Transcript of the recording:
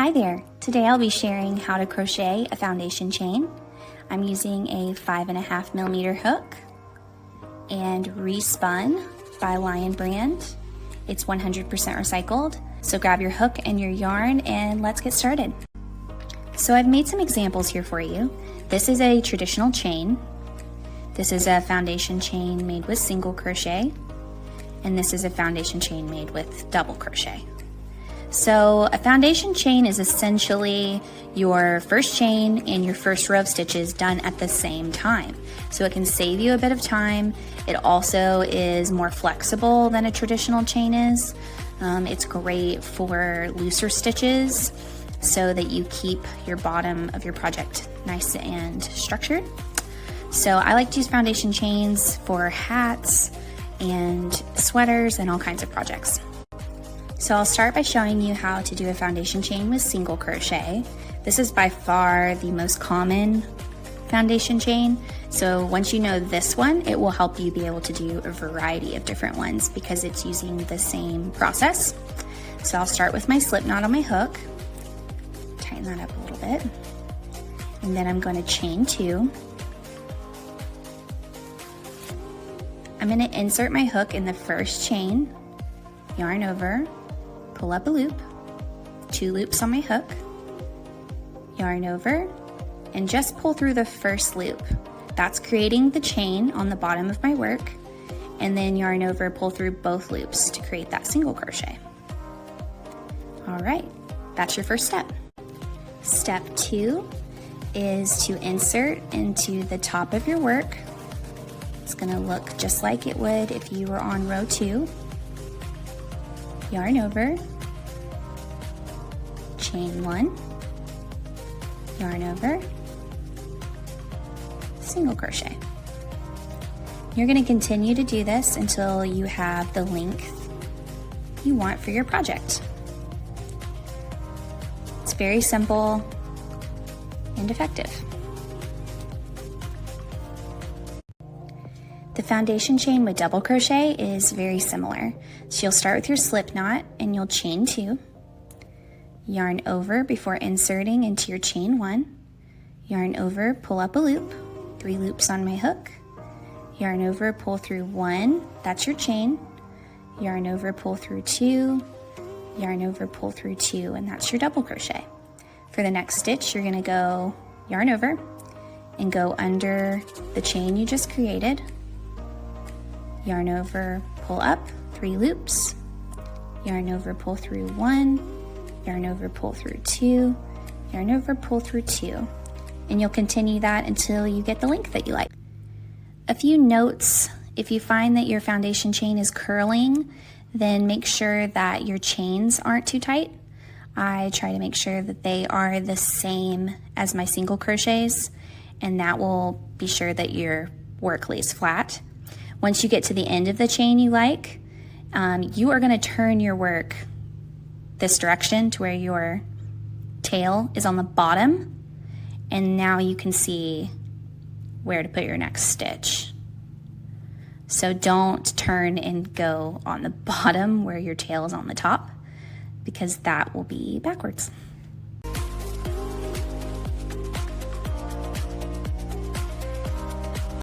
Hi there! Today I'll be sharing how to crochet a foundation chain. I'm using a 5.5mm hook and Respun by Lion brand. It's 100% recycled. So grab your hook and your yarn and let's get started. So I've made some examples here for you. This is a traditional chain. This is a foundation chain made with single crochet. And this is a foundation chain made with double crochet. So a foundation chain is essentially your first chain and your first row of stitches done at the same time. So it can save you a bit of time. It also is more flexible than a traditional chain is. It's great for looser stitches so that you keep your bottom of your project nice and structured. So I like to use foundation chains for hats and sweaters and all kinds of projects. So I'll start by showing you how to do a foundation chain with single crochet. This is by far the most common foundation chain. So once you know this one, it will help you be able to do a variety of different ones because it's using the same process. So I'll start with my slip knot on my hook, tighten that up a little bit, and then I'm going to chain 2. I'm going to insert my hook in the first chain, yarn over, pull up a loop, 2 loops on my hook, yarn over, and just pull through the first loop. That's creating the chain on the bottom of my work, and then yarn over, pull through both loops to create that single crochet. All right, that's your first step. Step 2 is to insert into the top of your work. It's gonna look just like it would if you were on row 2. Yarn over, chain 1, yarn over, single crochet. You're going to continue to do this until you have the length you want for your project. It's very simple and effective. The foundation chain with double crochet is very similar. So you'll start with your slip knot and you'll chain 2, yarn over before inserting into your chain 1, yarn over, pull up a loop, 3 loops on my hook, yarn over, pull through 1, that's your chain, yarn over, pull through 2, yarn over, pull through 2, and that's your double crochet. For the next stitch, you're going to go yarn over and go under the chain you just created, yarn over, pull up, 3 loops, yarn over, pull through 1, yarn over, pull through 2, yarn over, pull through 2, and you'll continue that until you get the length that you like. A few notes: if you find that your foundation chain is curling, then make sure that your chains aren't too tight. I try to make sure that they are the same as my single crochets, and that will be sure that your work lays flat. Once you get to the end of the chain you like, you are going to turn your work this direction to where your tail is on the bottom, and now you can see where to put your next stitch. So don't turn and go on the bottom where your tail is on the top, because that will be backwards.